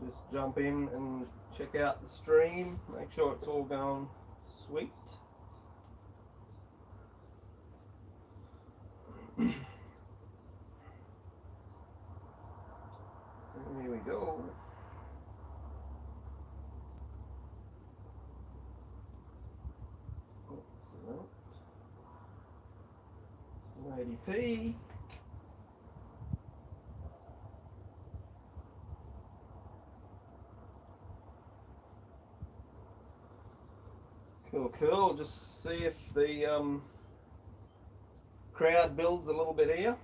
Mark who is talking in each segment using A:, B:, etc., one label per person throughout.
A: just jump in and check out the stream, make sure it's all going sweet. Here we go. Excellent. 80p. Cool. Just see if the crowd builds a little bit here.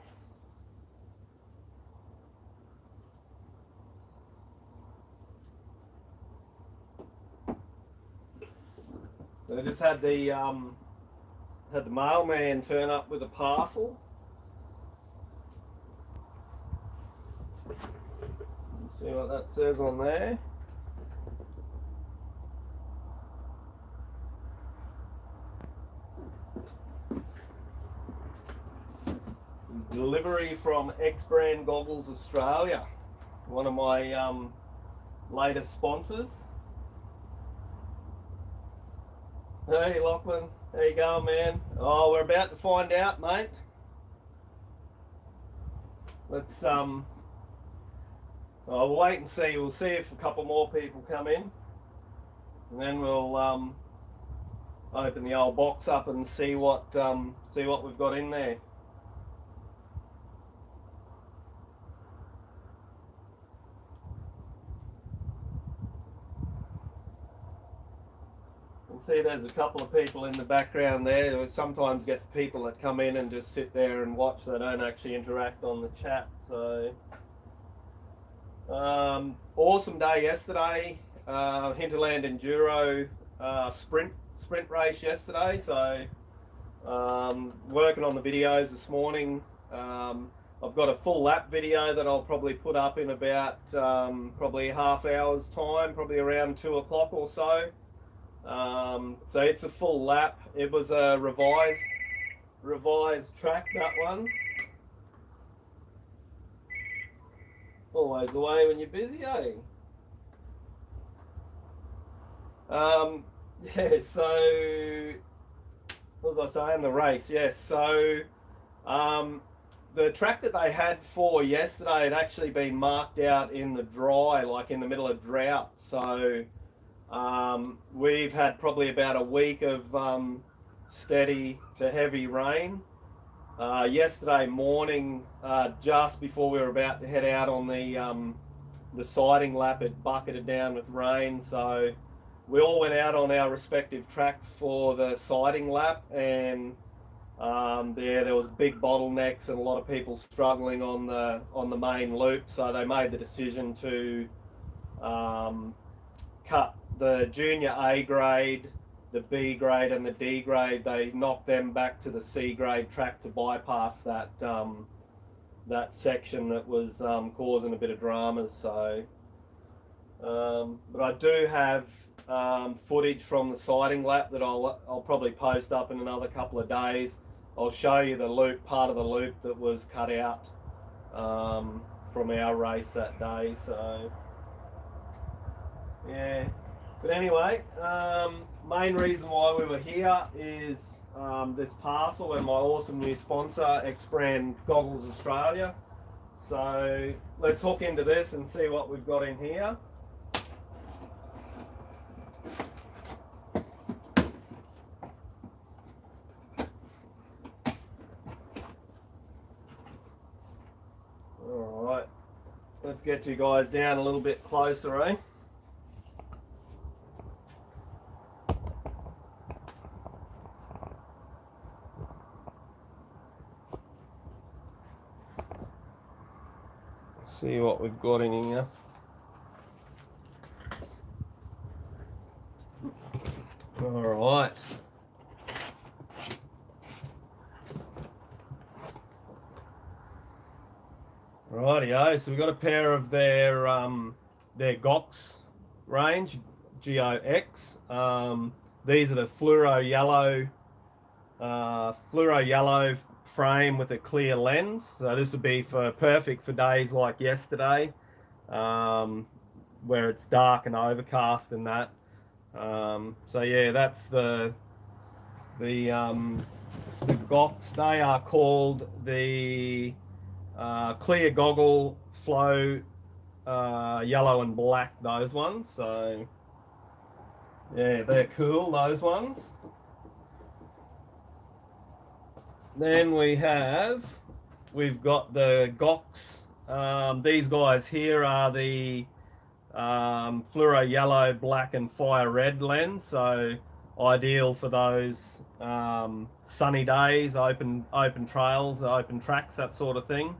A: So I just had the mailman turn up with a parcel. Let's see what that says on there. Some delivery from EKS BRAND Goggles Australia, one of my latest sponsors. Hey Lachlan, how you going, man? Oh, we're about to find out, mate. Let's we'll wait and see. We'll see if a couple more people come in, and then we'll open the old box up and see what we've got in there. See, there's a couple of people in the background there. We sometimes get people that come in and just sit there and watch. They don't actually interact on the chat. So, awesome day yesterday. Hinterland Enduro sprint race yesterday. So, working on the videos this morning. I've got a full lap video that I'll probably put up in about probably a half hour's time, probably around 2 o'clock or so. So it's a full lap. It was a revised track, that one. Always the way when you're busy, eh? Yeah, so what was I saying? The race, yes. So the track that they had for yesterday had actually been marked out in the dry, like in the middle of drought. So we've had probably about a week of steady to heavy rain. Yesterday morning, just before we were about to head out on the siding lap, it bucketed down with rain. So we all went out on our respective tracks for the siding lap, and there was big bottlenecks and a lot of people struggling on the main loop. So they made the decision to cut the junior A grade, the B grade and the D grade. They knocked them back to the C grade track to bypass that that section that was causing a bit of dramas. So but I do have footage from the siding lap that I'll probably post up in another couple of days. I'll show you the loop, part of the loop that was cut out from our race that day. So yeah. But anyway, main reason why we were here is this parcel and my awesome new sponsor, EKS BRAND Goggles Australia. So let's hook into this and see what we've got in here. All right, let's get you guys down a little bit closer, eh? See what we've got in here. All right. Rightio, so we've got a pair of their GOX range, GOX. These are the Fluoro Yellow frame with a clear lens. So this would be perfect for days like yesterday. where it's dark and overcast and that. So yeah, that's the Gox. They are called the clear goggle flow yellow and black, those ones. So yeah, they're cool, those ones. Then we've got the Gox. These guys here are the Fluoro Yellow, black and fire red lens, so ideal for those sunny days, open trails, open tracks, that sort of thing.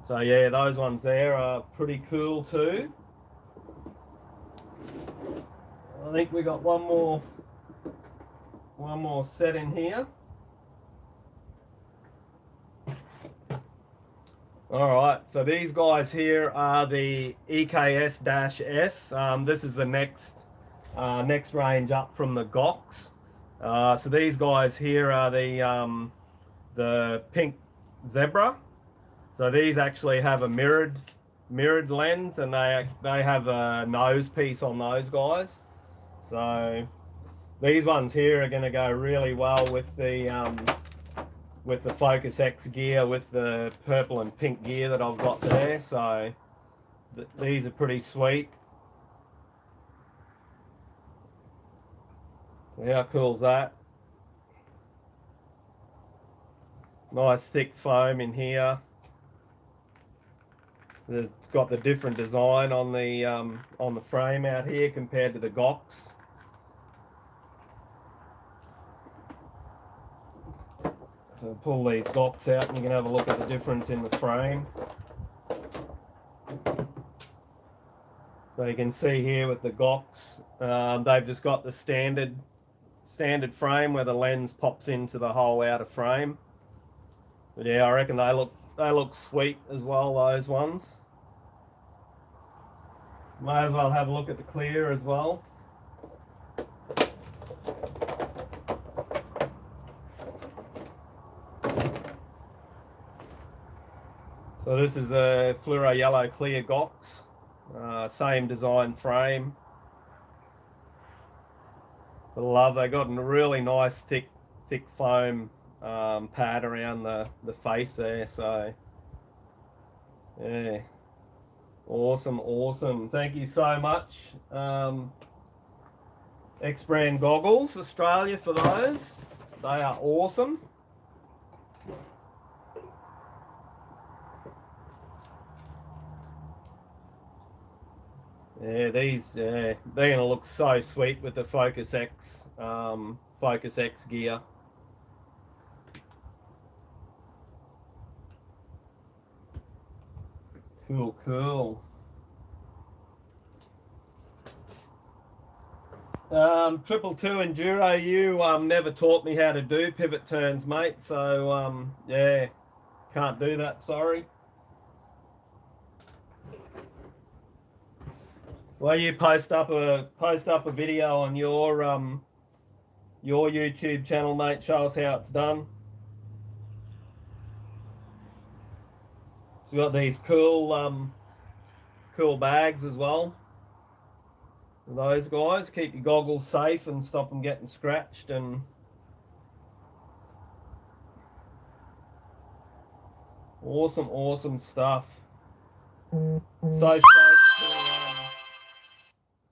A: So yeah, those ones there are pretty cool too. I think we got one more set in here. All right, so these guys here are the EKS-S. This is the next range up from the Gox. So these guys here are the pink zebra. So these actually have a mirrored lens, and they have a nose piece on those guys. So these ones here are going to go really well with the Focus X gear, with the purple and pink gear that I've got there. So these are pretty sweet. So how cool is that? Nice thick foam in here. It's got the different design on the frame out here compared to the Gox. So pull these Gox out and you can have a look at the difference in the frame. So you can see here with the Gox, they've just got the standard frame where the lens pops into the whole outer frame. But yeah, I reckon they look sweet as well, those ones. May as well have a look at the clear as well. So this is a Fluoro Yellow clear Gox, same design frame. I love, they got a really nice thick foam pad around the face there. So yeah, awesome. Thank you so much, X Brand Goggles Australia, for those. They are awesome. Yeah, they're going to look so sweet with the Focus X gear. Cool. 222 Enduro, you never taught me how to do pivot turns, mate. So yeah, can't do that. Sorry. Well, you post up a video on your YouTube channel, mate. Show us how it's done. So we've got these cool bags as well. Those guys keep your goggles safe and stop them getting scratched. And awesome stuff. So stoked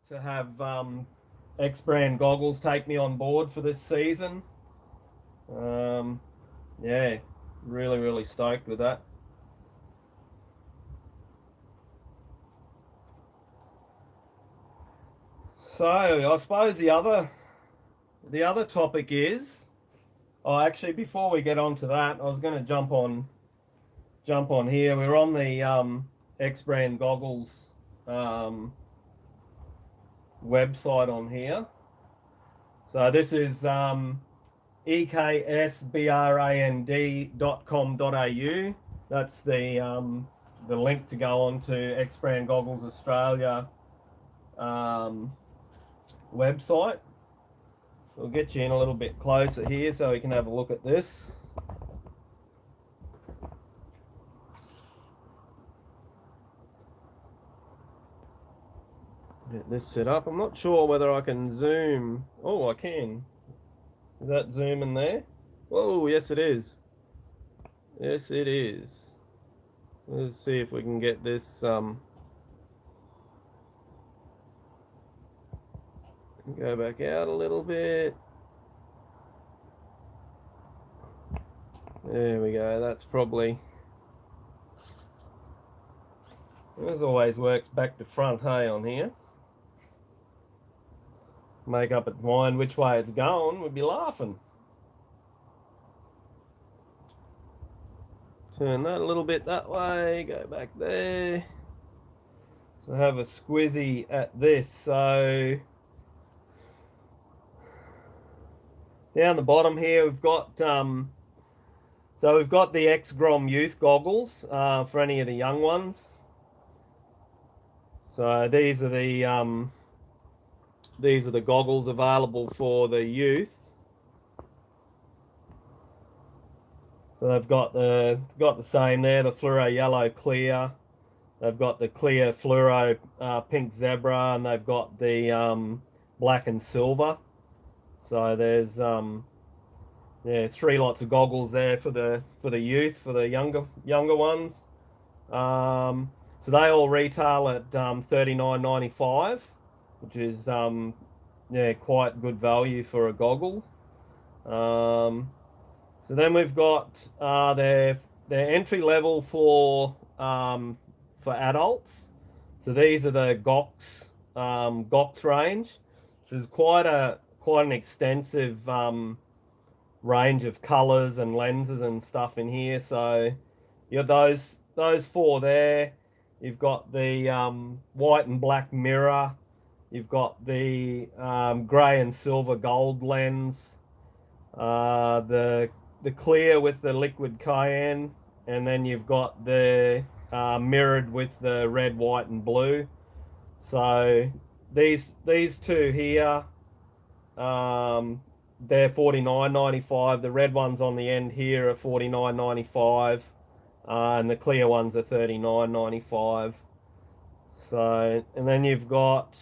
A: to have X Brand Goggles take me on board for this season. Yeah, really stoked with that. So I suppose the other topic is, actually before we get on to that, I was going to jump on here. We're on the X Brand Goggles website on here. So this is EKSBRAND.com.au. That's the link to go on to X Brand Goggles Australia website. We'll get you in a little bit closer here so we can have a look at this. Get this set up. I'm not sure whether I can zoom. Oh, I can. Is that zooming there? Oh, yes it is. Yes it is. Let's see if we can get this go back out a little bit. There we go. That's probably, as always, works back to front, hey, on here. Make up its mind which way it's going, we'd be laughing. Turn that a little bit that way, go back there. So have a squizzy at this. So down the bottom here we've got we've got the X-Grom youth goggles for any of the young ones. So these are the goggles available for the youth. So they've got the same there, the Fluoro Yellow clear. They've got the clear Fluoro pink zebra, and they've got the black and silver. So there's three lots of goggles there for the youth, for the younger ones. So they all retail at $39.95, which is quite good value for a goggle. So then we've got their entry level for adults. So these are the Gox range. This is quite an extensive range of colors and lenses and stuff in here. So you got those four there. You've got the white and black mirror. You've got the grey and silver gold lens. The clear with the liquid cayenne, and then you've got the mirrored with the red, white, and blue. So these two here, they're $49.95. The red ones on the end here are $49.95, and the clear ones are $39.95. So, and then you've got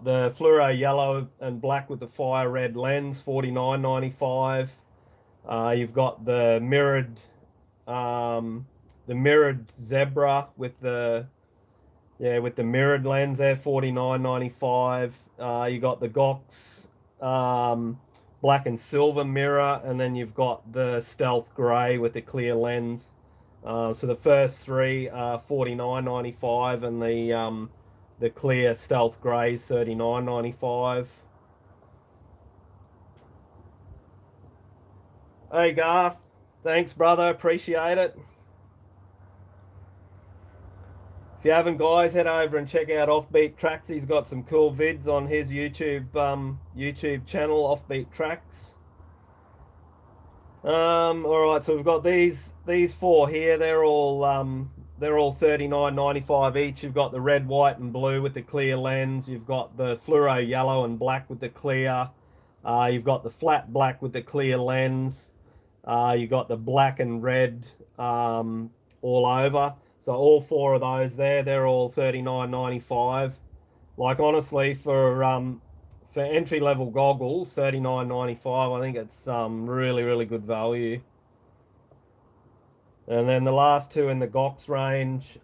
A: the Fluoro Yellow and black with the fire red lens, $49.95. You've got the mirrored zebra with the mirrored lens there, $49.95. You got the Gox black and silver mirror, and then you've got the stealth grey with the clear lens. So the first three are $49.95, and the clear stealth grey is $39.95. Hey Garth, thanks brother, appreciate it. If you haven't, guys, head over and check out Offbeat Tracks. He's got some cool vids on his YouTube channel, Offbeat Tracks. All right, so we've got these four here. They're all $39.95 each. You've got the red, white, and blue with the clear lens. You've got the Fluoro Yellow and black with the clear. You've got the flat black with the clear lens. You've got the black and red all over. So all four of those there, they're all $39.95. Like honestly, for entry level goggles, $39.95. I think it's really, really good value. And then the last two in the Gox range,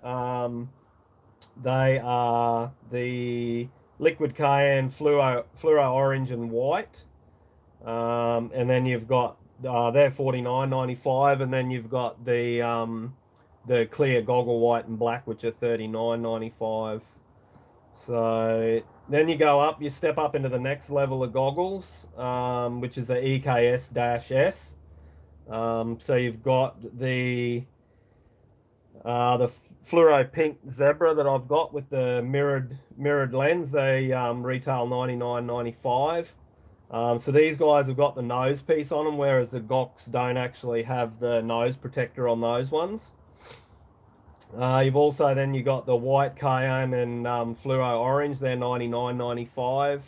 A: they are the liquid cayenne, fluoro orange and white. And then you've got they're $49.95, and then you've got the clear goggle white and black, which are $39.95. So then you step up into the next level of goggles, which is the EKS-S. So you've got the fluoro pink zebra that I've got with the mirrored lens. They retail $99.95. So these guys have got the nose piece on them, whereas the Gox don't actually have the nose protector on those ones. You've also then you got the white cayenne and fluoro orange. They're $99.95.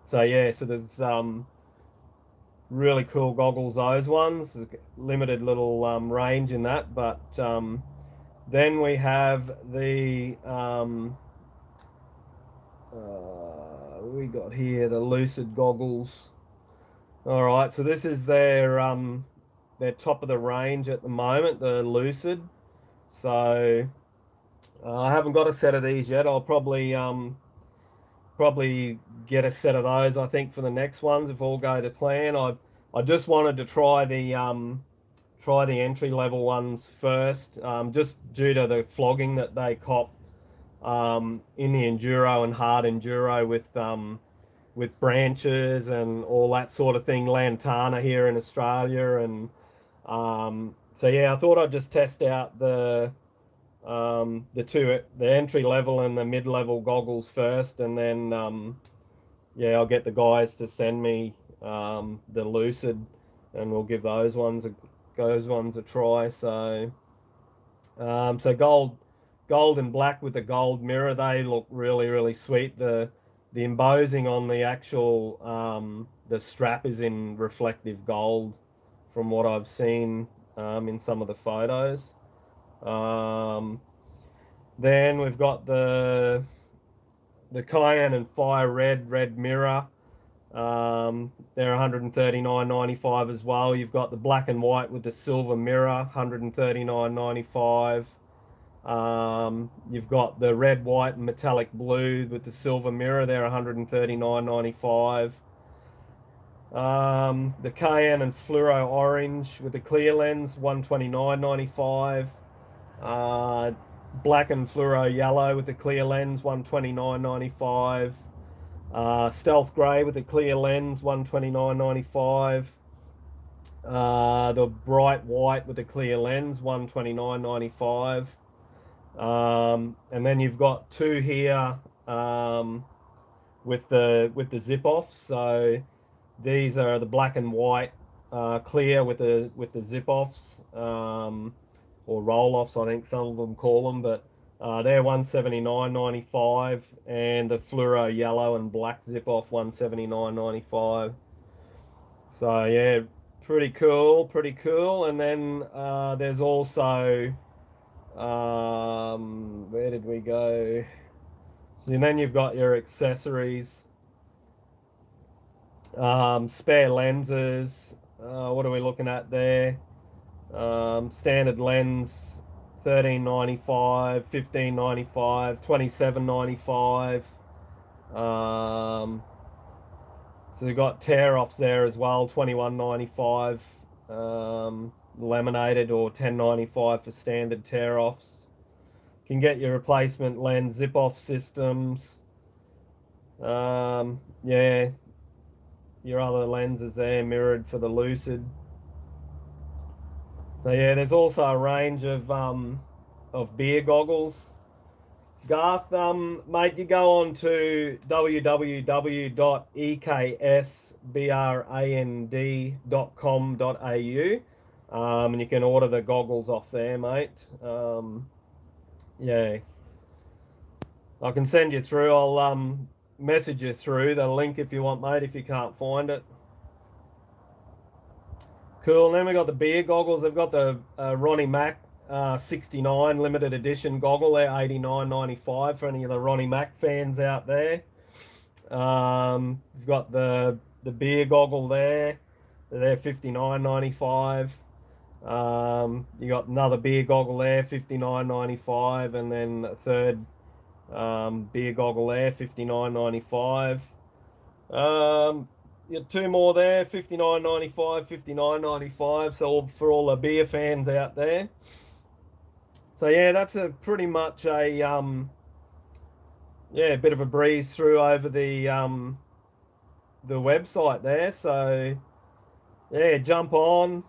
A: So yeah, so there's really cool goggles. Those ones, limited little range in that, but Then we have the we got here the Lucid goggles. All right, so this is their top of the range at the moment, the Lucid. So I haven't got a set of these yet. I'll probably get a set of those, I think, for the next ones if all go to plan. I just wanted to try the entry level ones first, just due to the flogging that they cop in the enduro and hard enduro with branches and all that sort of thing, Lantana here in Australia, and so yeah, I thought I'd just test out the entry level and the mid level goggles first, and then yeah, I'll get the guys to send me the Lucid, and we'll give those ones a try. So so gold and black with the gold mirror, they look really really sweet. The embossing on the actual the strap is in reflective gold from what I've seen in some of the photos. Um, then we've got the Cayenne and Fire red mirror. They're 139.95 as well. You've got the black and white with the silver mirror, 139.95. You've got the red, white, and metallic blue with the silver mirror. They're 139.95. The Cayenne and Fluoro Orange with the clear lens, 129.95. Black and Fluoro Yellow with the clear lens, 129.95. Stealth Grey with the clear lens, 129.95. The Bright White with the clear lens, 129.95. And then you've got two here with the zip off. So these are the black and white clear with the zip offs, or roll offs, I think some of them call them, but they're 179.95, and the Fluoro Yellow and black zip off 179.95. So yeah, pretty cool, pretty cool. And then there's also where did we go? So then you've got your accessories, spare lenses. What are we looking at there? Standard lens, 13.95, 15.95, 27.95. So we've got tear offs there as well, 21.95, laminated, or 10.95 for standard tear offs. Can get your replacement lens zip off systems. Yeah, your other lenses there mirrored for the Lucid. So yeah, there's also a range of beer goggles. Garth, mate, you go on to www.eksbrand.com.au, and you can order the goggles off there, mate. Yeah, I can send you through. I'll message you through the link if you want, mate, if you can't find it. Cool. And then we got the beer goggles. They've got the Ronnie Mac 69 limited edition goggle. They're 89.95 for any of the Ronnie Mac fans out there. We've got the beer goggle there. They're 59.95. You got another beer goggle there, 59.95, and then a third beer goggle there, 59.95. You got two more there, 59.95, 59.95. So for all the beer fans out there. So yeah, that's a pretty much a yeah, a bit of a breeze through over the website there. So yeah, jump on.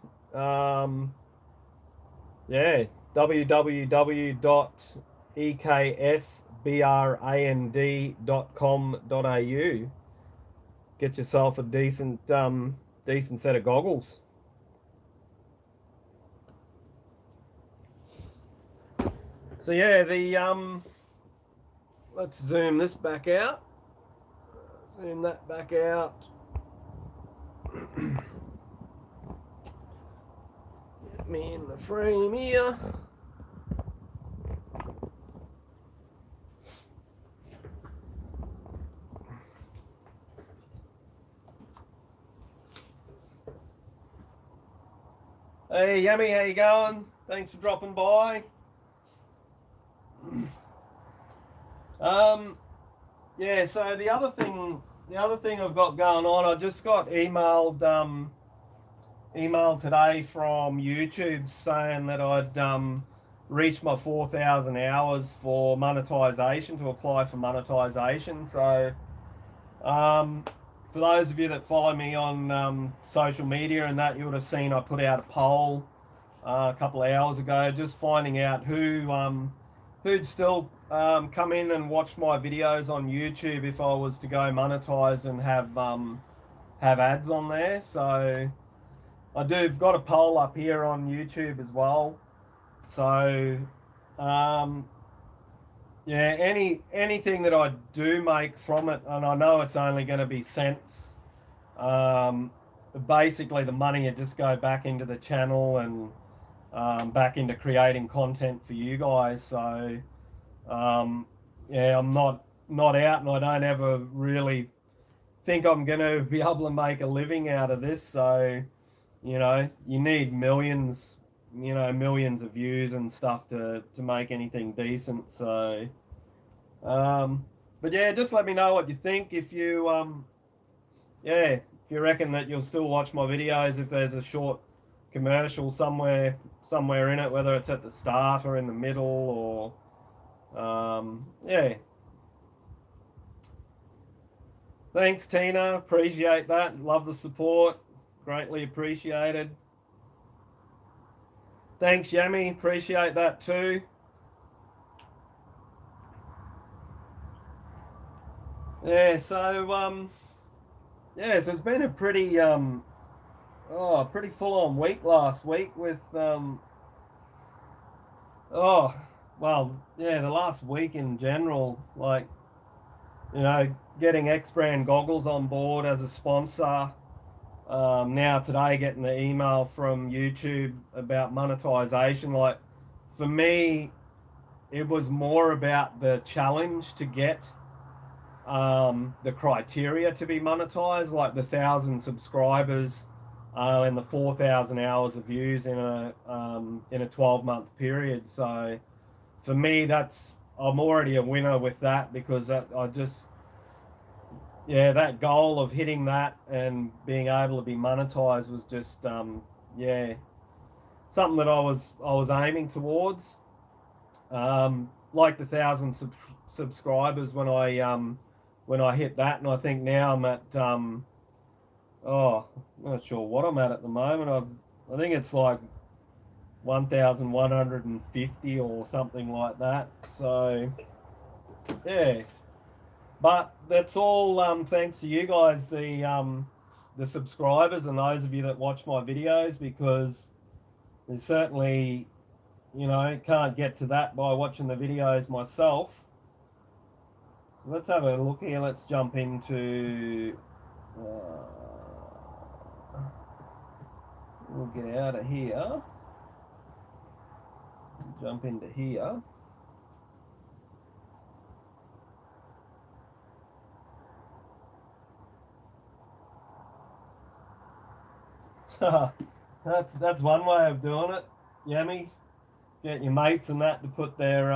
A: Yeah, www.eksbrand.com.au. Get yourself a decent set of goggles. So yeah, let's zoom this back out. Zoom that back out. Get me in the frame here. Hey, Yummy, how you going? Thanks for dropping by. Yeah. So the other thing I've got going on, I just got email today from YouTube saying that I'd reached my 4,000 hours for monetization, to apply for monetization. So for those of you that follow me on social media and that, you would have seen I put out a poll a couple of hours ago, just finding out who'd still come in and watch my videos on YouTube if I was to go monetize and have ads on there. So I've got a poll up here on YouTube as well. So yeah, anything that I do make from it, and I know it's only going to be cents. Basically, the money would just go back into the channel and back into creating content for you guys. So yeah, I'm not out, and I don't ever really think I'm going to be able to make a living out of this. So you need millions of views and stuff to make anything decent. So but yeah, just let me know what you think. If you reckon that you'll still watch my videos if there's a short commercial somewhere in it, whether it's at the start or in the middle, or yeah. Thanks, Tina, appreciate that. Love the support, greatly appreciated. Thanks, Yami, appreciate that too. Yeah, so so it's been a pretty pretty full on week last week with the last week in general, like, getting X Brand goggles on board as a sponsor. Now today getting the email from YouTube about monetization. Like, for me, it was more about the challenge to get the criteria to be monetized, like the 1,000 subscribers and the 4,000 hours of views in a 12-month period. So for me, I'm already a winner with that, because that goal of hitting that and being able to be monetized was just something that I was aiming towards. Like the 1,000 subscribers when I hit that, and I think now I'm at I'm not sure what I'm at the moment. I think it's like 1,150 or something like that. So yeah, but that's all thanks to you guys, the subscribers, and those of you that watch my videos, because there's certainly, can't get to that by watching the videos myself. So let's have a look here. Let's jump into we'll get out of here, jump into here. That's one way of doing it, Yummy. Get your mates and that to put their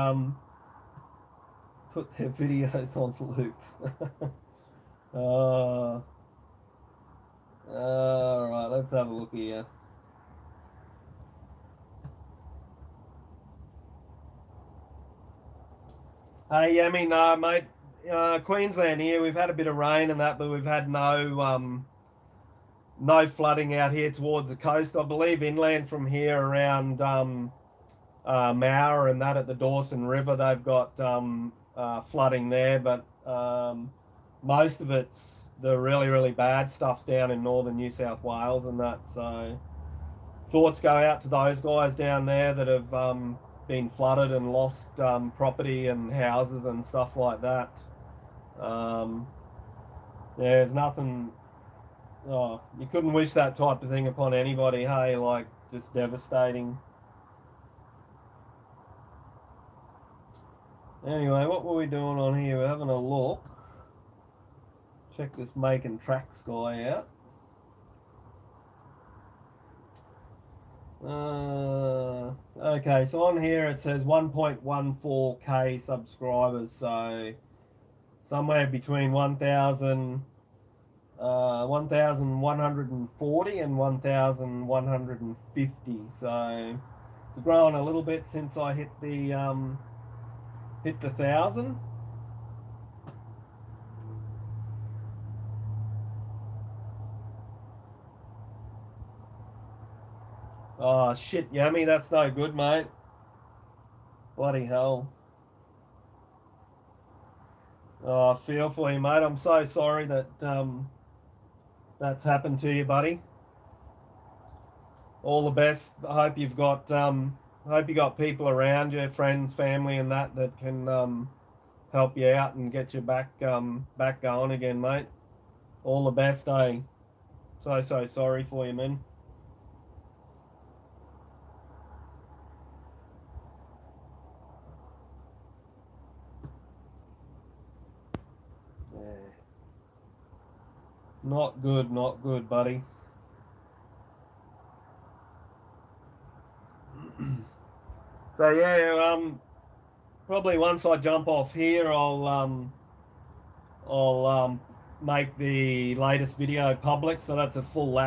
A: videos on loop. All right, let's have a look here. Hey, Yummy, no, mate. Queensland here, we've had a bit of rain and that, but we've had no flooding out here towards the coast. I believe inland from here around Mower and that at the Dawson River, they've got flooding there, but most of it's the really, really bad stuff's down in northern New South Wales and that. So thoughts go out to those guys down there that have been flooded and lost property and houses and stuff like that. There's nothing. Oh, you couldn't wish that type of thing upon anybody, hey? Like, just devastating. Anyway, what were we doing on here? We're having a look. Check this making tracks guy out. Okay, so on here it says 1.14k subscribers, so somewhere between 1,140 and 1,150. So it's grown a little bit since I hit the 1,000. Oh shit, Yummy, that's no good, mate. Bloody hell. Oh, I feel for you, mate. I'm so sorry that that's happened to you, buddy. All the best. I hope you got people around you, friends, family, and that can help you out and get you back going again, mate. All the best, eh? So sorry for you, man. Yeah. Not good, buddy. So yeah, probably once I jump off here, I'll make the latest video public. So that's a full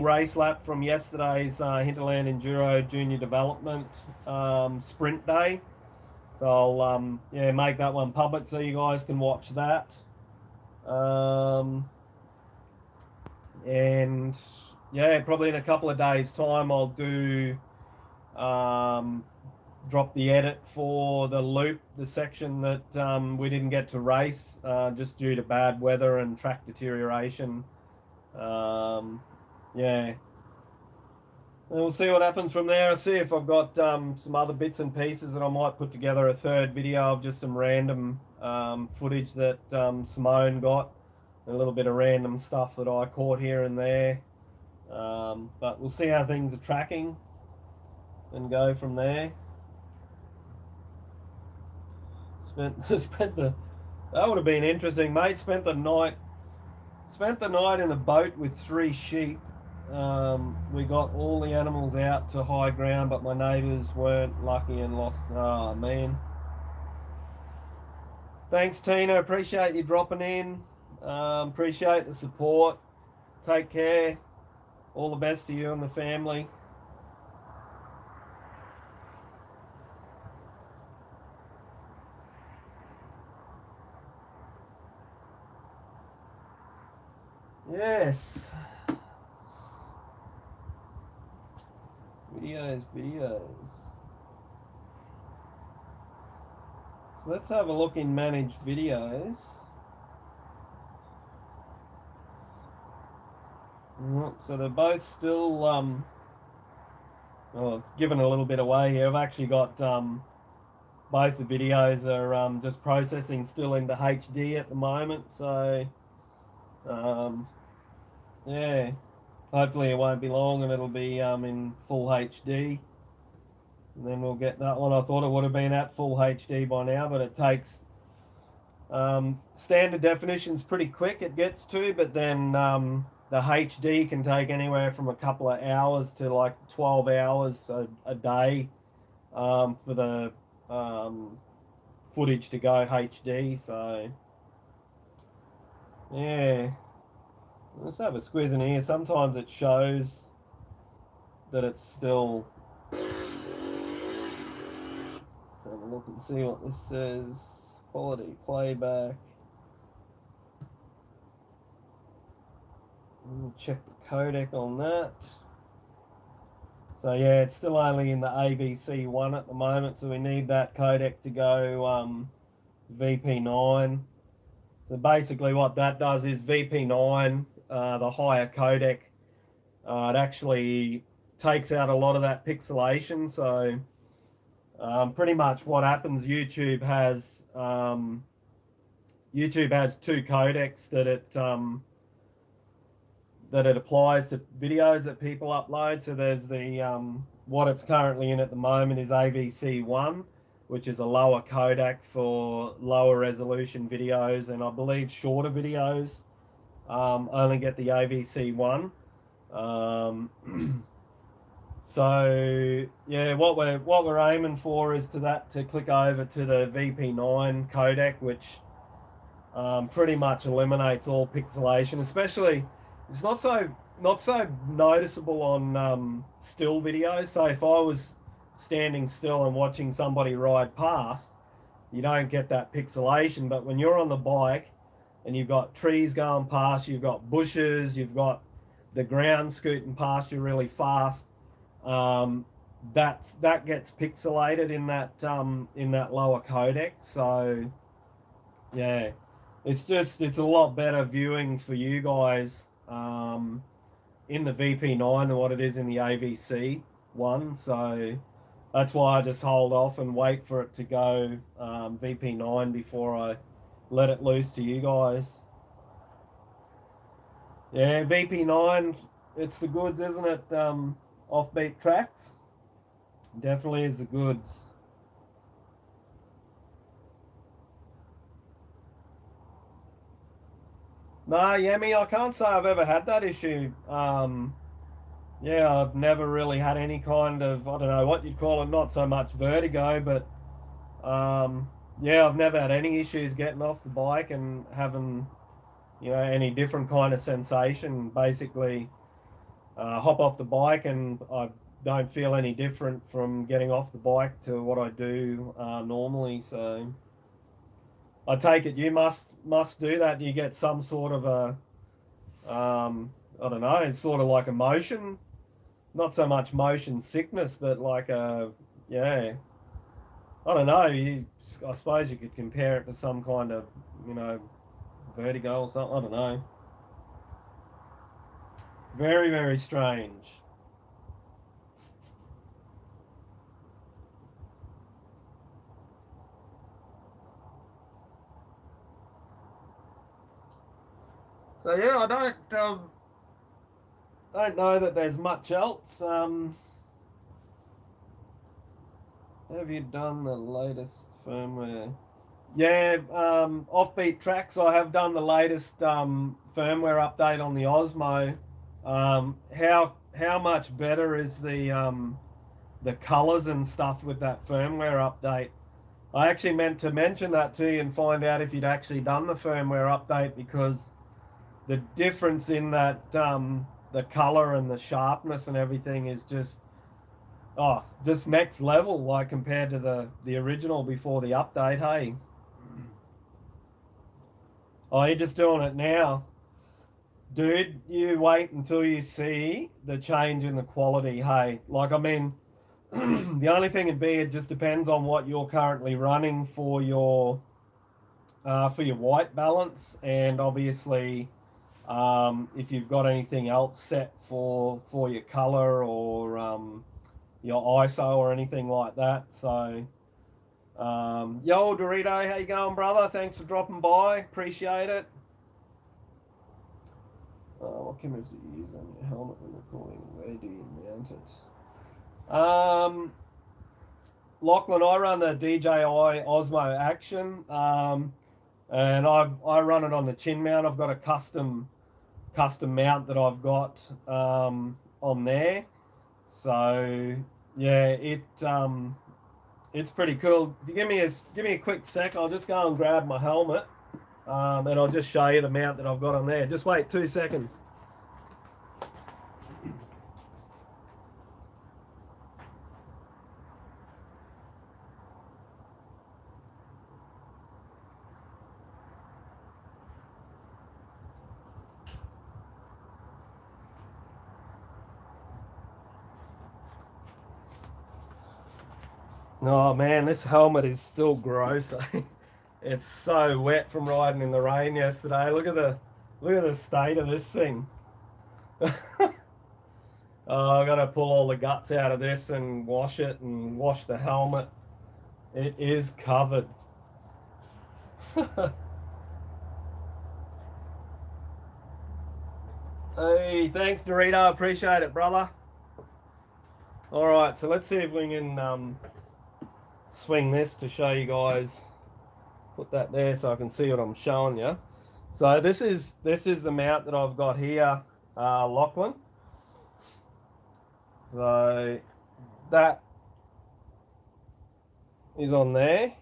A: race lap from yesterday's Hinterland Enduro Junior Development sprint day. So I'll yeah, make that one public so you guys can watch that. And yeah, probably in a couple of days' time, I'll do drop the edit for the loop, the section that we didn't get to race just due to bad weather and track deterioration. Yeah. And we'll see what happens from there. I'll see if I've got some other bits and pieces that I might put together a third video of just some random footage that Simone got, and a little bit of random stuff that I caught here and there. But we'll see how things are tracking and go from there. That would have been interesting, mate. Spent the night in the boat with 3 sheep. We got all the animals out to high ground, but my neighbours weren't lucky and lost. Oh, man. Thanks, Tina. Appreciate you dropping in. Appreciate the support. Take care. All the best to you and the family. Yes. Videos. So let's have a look in managed videos. So they're both still giving a little bit away here. I've actually got both the videos are just processing still into HD at the moment. So yeah, hopefully it won't be long and it'll be in full HD. And then we'll get that one. I thought it would have been at full HD by now, but it takes standard definition's pretty quick it gets to, but then the HD can take anywhere from a couple of hours to like 12 hours a day for the footage to go HD. So yeah, let's have a squeeze in here. Sometimes it shows that it's still. Let's have a look and see what this says. Quality playback. Check the codec on that. So yeah, it's still only in the AVC1 at the moment, so we need that codec to go VP9. So basically what that does is VP9, the higher codec, it actually takes out a lot of that pixelation. So pretty much what happens, YouTube has 2 codecs that it applies to videos that people upload. So there's the what it's currently in at the moment is AVC1, which is a lower codec for lower resolution videos, and I believe shorter videos only get the AVC1. So yeah, what we're aiming for is to click over to the VP9 codec, which pretty much eliminates all pixelation. Especially, it's not so noticeable on still videos. So if I was standing still and watching somebody ride past, you don't get that pixelation. But when you're on the bike and you've got trees going past, you've got bushes, you've got the ground scooting past you really fast, that gets pixelated in that lower codec. So yeah, it's a lot better viewing for you guys in the VP9 than what it is in the AVC one. So that's why I just hold off and wait for it to go VP9 before I let it loose to you guys. Yeah, VP9, it's the goods, isn't it? Offbeat tracks. Definitely is the goods. Nah, Yemi, I can't say I've ever had that issue. Yeah, I've never really had any kind of, I don't know what you'd call it, not so much vertigo, but yeah, I've never had any issues getting off the bike and having, any different kind of sensation. Basically, hop off the bike and I don't feel any different from getting off the bike to what I do normally. So I take it you must do that. You get some sort of I don't know, it's sort of like a motion, not so much motion sickness, but like yeah, I don't know. I suppose you could compare it to some kind of, vertigo or something. I don't know. Very, very strange. So yeah, I don't know that there's much else. Have you done the latest firmware? Yeah, offbeat tracks. I have done the latest firmware update on the Osmo. How much better is the colors and stuff with that firmware update? I actually meant to mention that to you and find out if you'd actually done the firmware update, because the difference in that the color and the sharpness and everything is just next level, like compared to the original before the update. Hey, oh, you're just doing it now, dude. You wait until you see the change in the quality. Hey, like, I mean, the only thing would be, it just depends on what you're currently running for your white balance, and obviously if you've got anything else set for your color or your ISO or anything like that. So yo, Dorito, how you going, brother? Thanks for dropping by, appreciate it. What cameras do you use on your helmet when recording? Where do you mount it? Lachlan, I run the DJI Osmo Action, and I run it on the chin mount. I've got a custom mount that I've got on there. So yeah, it's pretty cool. If you give me a quick sec, I'll just go and grab my helmet, and I'll just show you the mount that I've got on there. Just wait 2 seconds. Oh man, this helmet is still gross. It's so wet from riding in the rain yesterday. Look at the state of this thing. I gotta pull all the guts out of this and wash it and wash the helmet. It is covered. Hey, thanks Dorito, appreciate it, brother. All right, so let's see if we can swing this to show you guys. Put that there so I can see what I'm showing you. So this is the mount that I've got here, Lachlan. So that is on there.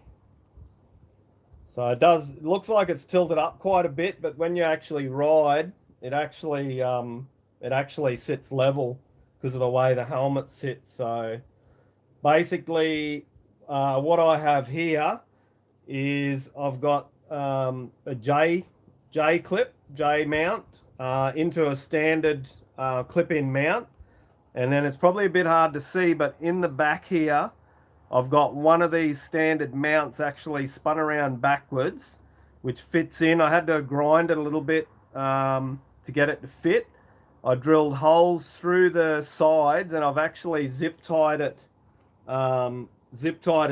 A: So it looks like it's tilted up quite a bit, but when you actually ride, it actually sits level because of the way the helmet sits. So basically, what I have here is I've got a J mount into a standard clip-in mount, and then it's probably a bit hard to see, but in the back here I've got one of these standard mounts actually spun around backwards, which fits in. I had to grind it a little bit to get it to fit. I drilled holes through the sides, and I've actually zip tied it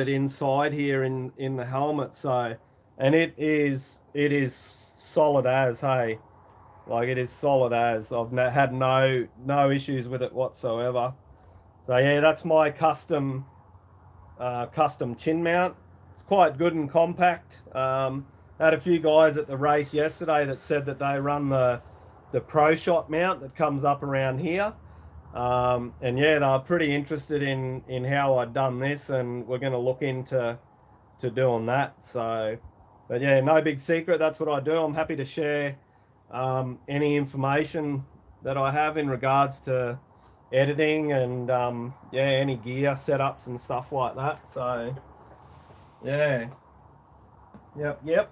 A: inside here in the helmet. So, and it is solid as, hey, like it is solid as. I've had no issues with it whatsoever. So yeah, that's my custom chin mount. It's quite good and compact. Had a few guys at the race yesterday that said that they run the Pro Shot mount that comes up around here. And yeah, they were pretty interested in how I'd done this, and we're going to look into doing that. So, but yeah, no big secret. That's what I do. I'm happy to share any information that I have in regards to editing and yeah, any gear setups and stuff like that. So yeah, yep.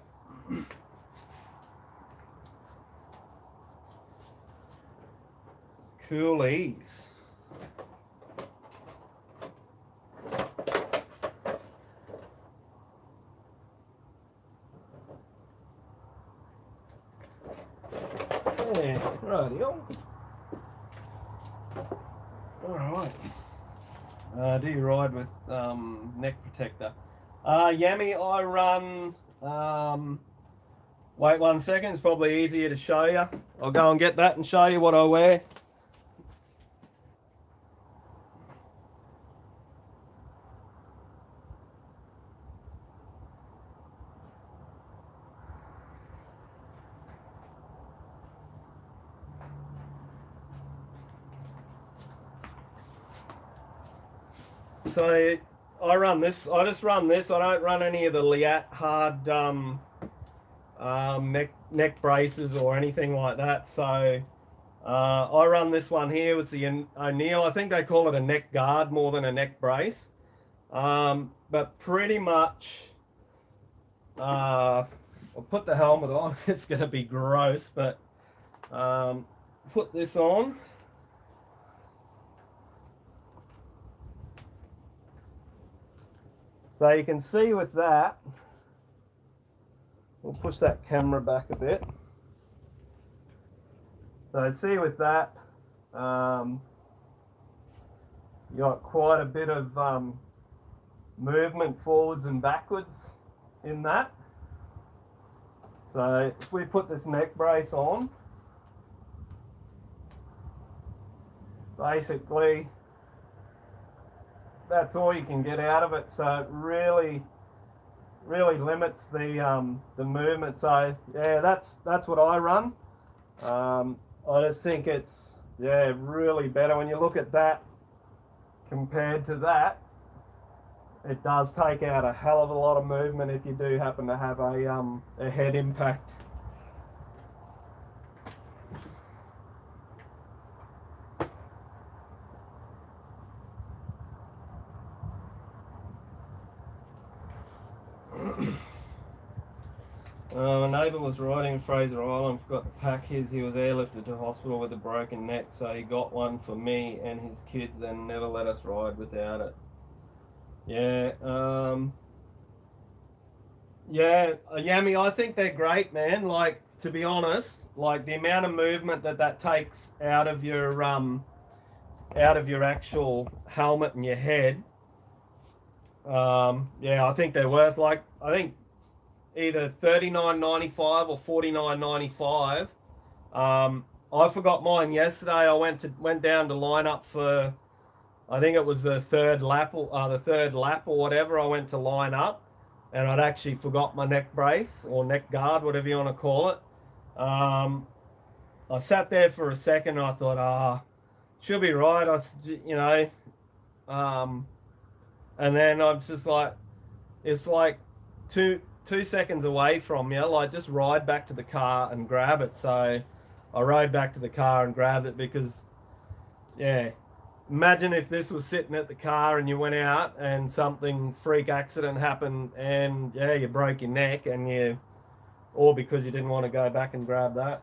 A: Coolies. Yeah, rightio. Alright. Do you ride with neck protector? Yami, I run wait 1 second, it's probably easier to show you. I'll go and get that and show you what I wear. So I run this. I just run this. I don't run any of the Liat hard neck braces or anything like that. So I run this one here with the O'Neill. I think they call it a neck guard more than a neck brace. But pretty much, I'll put the helmet on. It's going to be gross, but put this on. So you can see with that, we'll push that camera back a bit. So see with that, you got quite a bit of movement forwards and backwards in that. So if we put this neck brace on, basically that's all you can get out of it. So it really limits the movement. So yeah, that's what I run. I just think it's really better when you look at that compared to that. It does take out a hell of a lot of movement if you do happen to have a head impact. My neighbour was riding in Fraser Island, forgot to pack his. He was airlifted to hospital with a broken neck, so he got one for me and his kids and never let us ride without it. Yeah, Yami, I think they're great, man. Like, to be honest, like the amount of movement that takes out of your actual helmet and your head. Yeah, I think they're worth, like, I think either $39.95 or $49.95. I forgot mine yesterday. I went down to line up for, I think it was the third lap or whatever. I went to line up, and I'd actually forgot my neck brace or neck guard, whatever you want to call it. I sat there for a second and I thought, she'll be right. You know, and then I'm just like, it's like 2 seconds away from you. Like, just ride back to the car and grab it. So I rode back to the car and grabbed it because, yeah, imagine if this was sitting at the car and you went out and something freak accident happened and yeah, you broke your neck or because you didn't want to go back and grab that.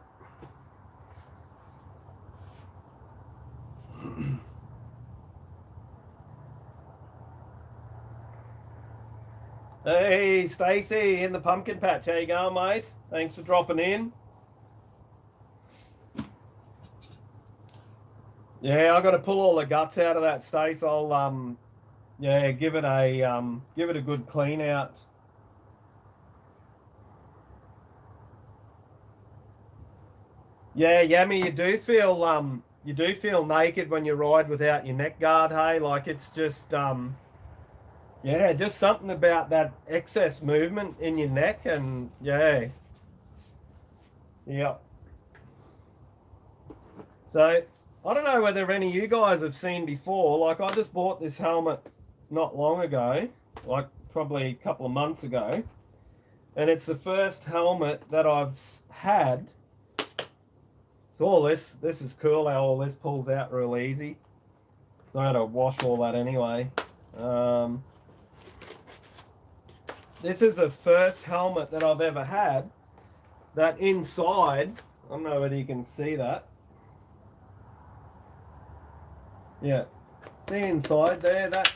A: Hey, Stacy in the pumpkin patch. How you going, mate? Thanks for dropping in. Yeah, I got to pull all the guts out of that, Stace. I'll yeah, give it a good clean out. Yeah, Yummy, you do feel naked when you ride without your neck guard, hey? Like, it's just yeah, just something about that excess movement in your neck, and yeah. Yeah. So I don't know whether any of you guys have seen before. Like, I just bought this helmet not long ago, like probably a couple of months ago, and it's the first helmet that I've had. So all this is cool how all this pulls out real easy. So I had to wash all that anyway. This is the first helmet that I've ever had that inside, I don't know whether you can see that. Yeah, see inside there, that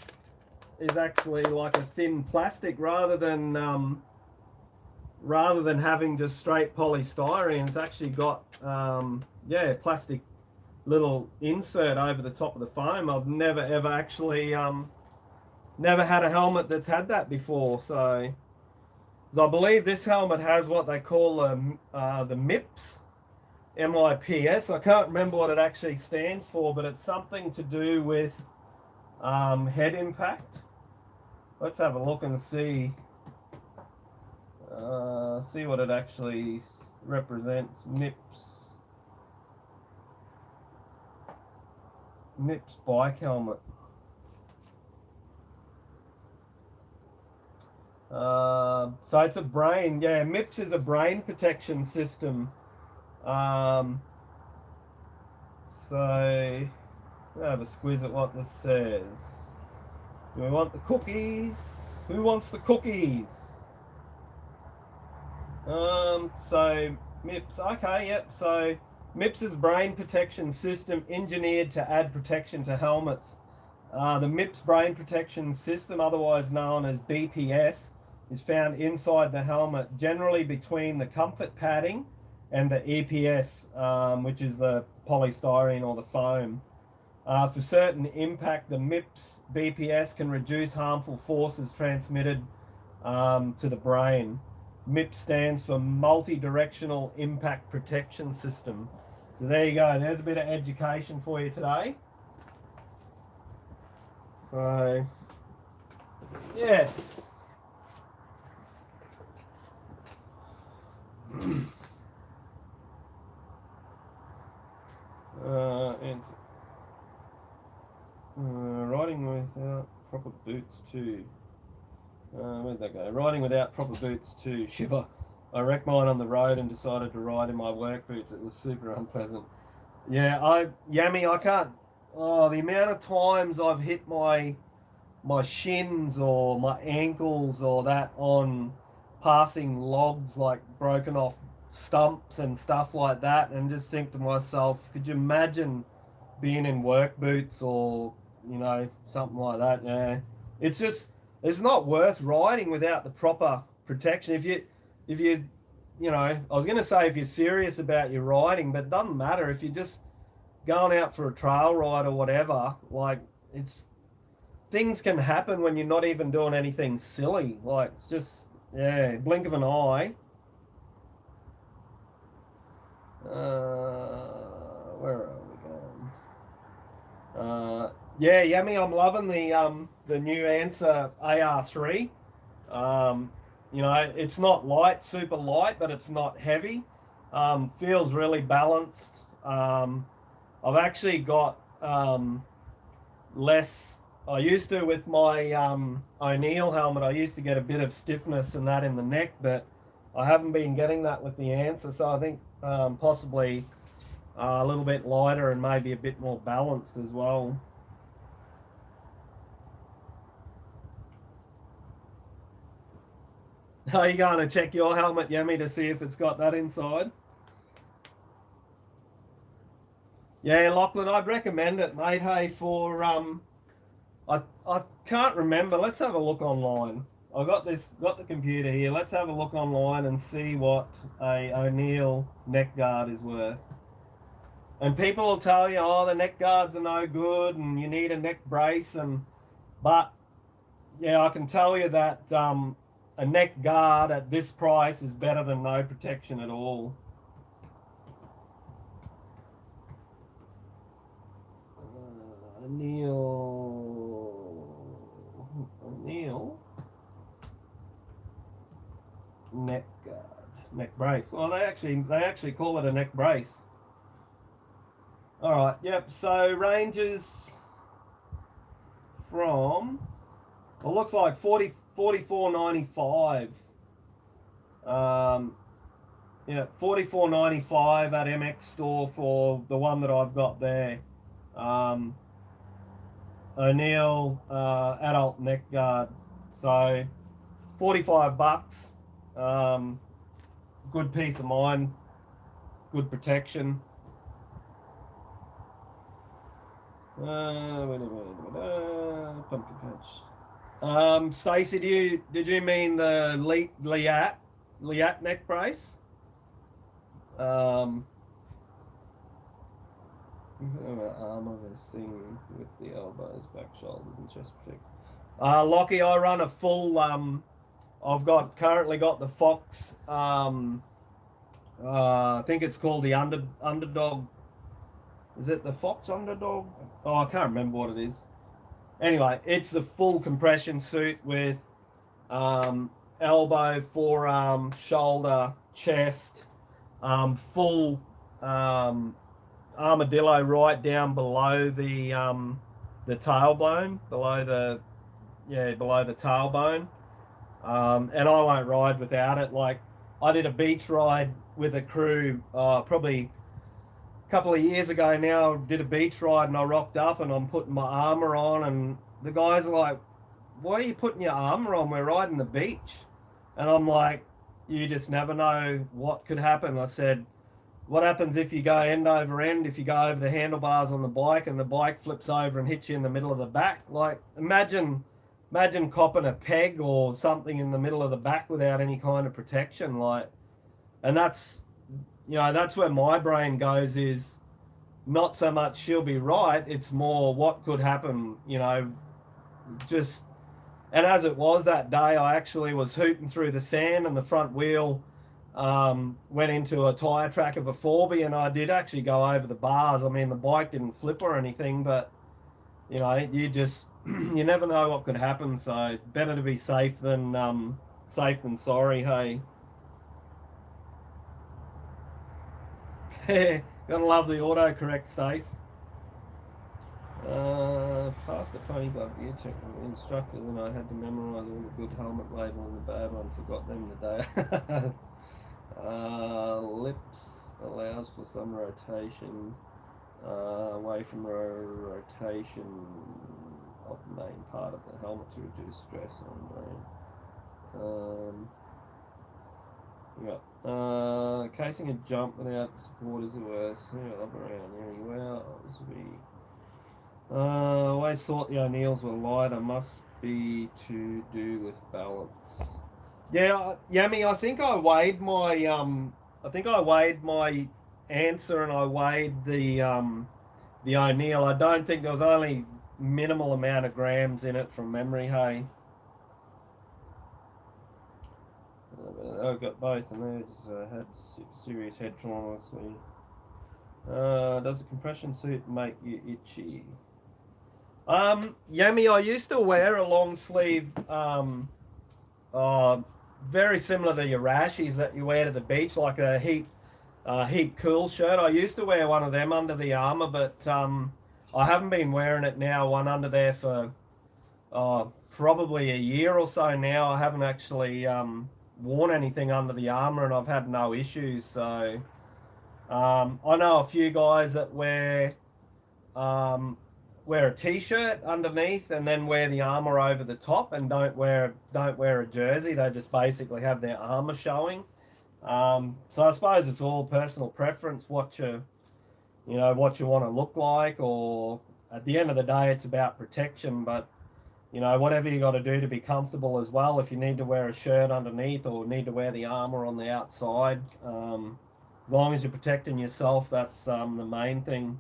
A: is actually like a thin plastic rather than having just straight polystyrene. It's actually got yeah, plastic little insert over the top of the foam. I've never ever actually never had a helmet that's had that before. So I believe this helmet has what they call the Mips, MIPS. I can't remember what it actually stands for, but it's something to do with head impact. Let's have a look and see what it actually represents. Mips bike helmet. So it's a brain, yeah, Mips is a brain protection system. So I'll have a squeeze at what this says. Do we want the cookies? Who wants the cookies? So Mips, okay, yep. So Mips is brain protection system engineered to add protection to helmets. The Mips brain protection system, otherwise known as BPS, is found inside the helmet, generally between the comfort padding and the EPS, which is the polystyrene or the foam. For certain impact, the Mips BPS can reduce harmful forces transmitted to the brain. Mips stands for Multi-Directional Impact Protection System. So there you go. There's a bit of education for you today. So, yes. Riding without proper boots too. Where'd that go? Riding without proper boots too. Shiver. I wrecked mine on the road and decided to ride in my work boots. It was super unpleasant. Yeah, Yummy, I can't. Oh, the amount of times I've hit my shins or my ankles or that on passing logs, like broken off stumps and stuff like that, and just think to myself, could you imagine being in work boots or, you know, something like that? Yeah, it's not worth riding without the proper protection. If you you know, I was going to say if you're serious about your riding, but it doesn't matter if you're just going out for a trail ride or whatever. Like, things can happen when you're not even doing anything silly. Like, it's just, yeah, blink of an eye. Where are we going? Yeah, Yummy, I'm loving the new Answer AR3. You know, it's not light, super light, but it's not heavy. Feels really balanced. I've actually got less. I used to with my O'Neill helmet. I used to get a bit of stiffness and that in the neck, but I haven't been getting that with the Answer. So I think possibly a little bit lighter and maybe a bit more balanced as well. Are you going to check your helmet, Yemi, to see if it's got that inside? Yeah, Lachlan, I'd recommend it, mate. Hey, for I can't remember. Let's have a look online. I got the computer here. Let's have a look online and see what a O'Neill neck guard is worth. And people will tell you, oh, the neck guards are no good, and you need a neck brace. But yeah, I can tell you that a neck guard at this price is better than no protection at all. O'Neill neck guard, neck brace. Well, they actually call it a neck brace. All right, yep. So ranges from, well, looks like 44.95. Yeah, 44.95 at MX store for the one that I've got there. O'Neill adult neck guard. So $45. Good peace of mind, good protection. Pumpkin patch. Stacey, did you mean the Liat neck brace? Armor thing with the elbows, back, shoulders, and chest protect. Lockie, I run a full. I've currently got the Fox. I think it's called the Underdog. Is it the Fox Underdog? Oh, I can't remember what it is. Anyway, it's the full compression suit with elbow, forearm, shoulder, chest, full armadillo right down below the tailbone, below the tailbone. And I won't ride without it. Like, I did a beach ride with a crew probably a couple of years ago now. I did a beach ride and I rocked up and I'm putting my armor on, and the guys are like, why are you putting your armor on? We're riding the beach. And I'm like, you just never know what could happen. I said, what happens if you go end over end, if you go over the handlebars on the bike and the bike flips over and hits you in the middle of the back? Like, imagine copping a peg or something in the middle of the back without any kind of protection. Like, and that's where my brain goes, is not so much she'll be right, it's more what could happen, just. And as it was that day, I actually was hooting through the sand and the front wheel went into a tyre track of a 4B, and I did actually go over the bars. I mean, the bike didn't flip or anything, but you just you never know what could happen. So better to be safe than sorry. Hey, gotta love the autocorrect, Stace. Passed a pony glove gear check with the instructors, and I had to memorise all the good helmet label and the bad one. Forgot them the day. Lips allows for some rotation away from rotation of the main part of the helmet to reduce stress on brain. Casing a jump without the support is the worst. Up around really well. This will be. Always thought the O'Neills were lighter. Must be to do with balance. Yeah, Yami, I think I weighed my Answer and I weighed the O'Neill. I don't think there was only minimal amount of grams in it from memory. Hey, I've got both, and they just had serious head trauma. Does the compression suit make you itchy? Yami, I used to wear a long sleeve, very similar to your rashies that you wear to the beach, like a heat cool shirt. I used to wear one of them under the armor, but I haven't been wearing it now, one under there for probably a year or so now. I haven't actually worn anything under the armor, and I've had no issues. So I know a few guys that wear a t-shirt underneath and then wear the armor over the top, and don't wear a jersey. They just basically have their armor showing. So I suppose it's all personal preference, what you want to look like, or at the end of the day, it's about protection. But whatever you got to do to be comfortable as well. If you need to wear a shirt underneath or need to wear the armor on the outside, as long as you're protecting yourself, that's the main thing.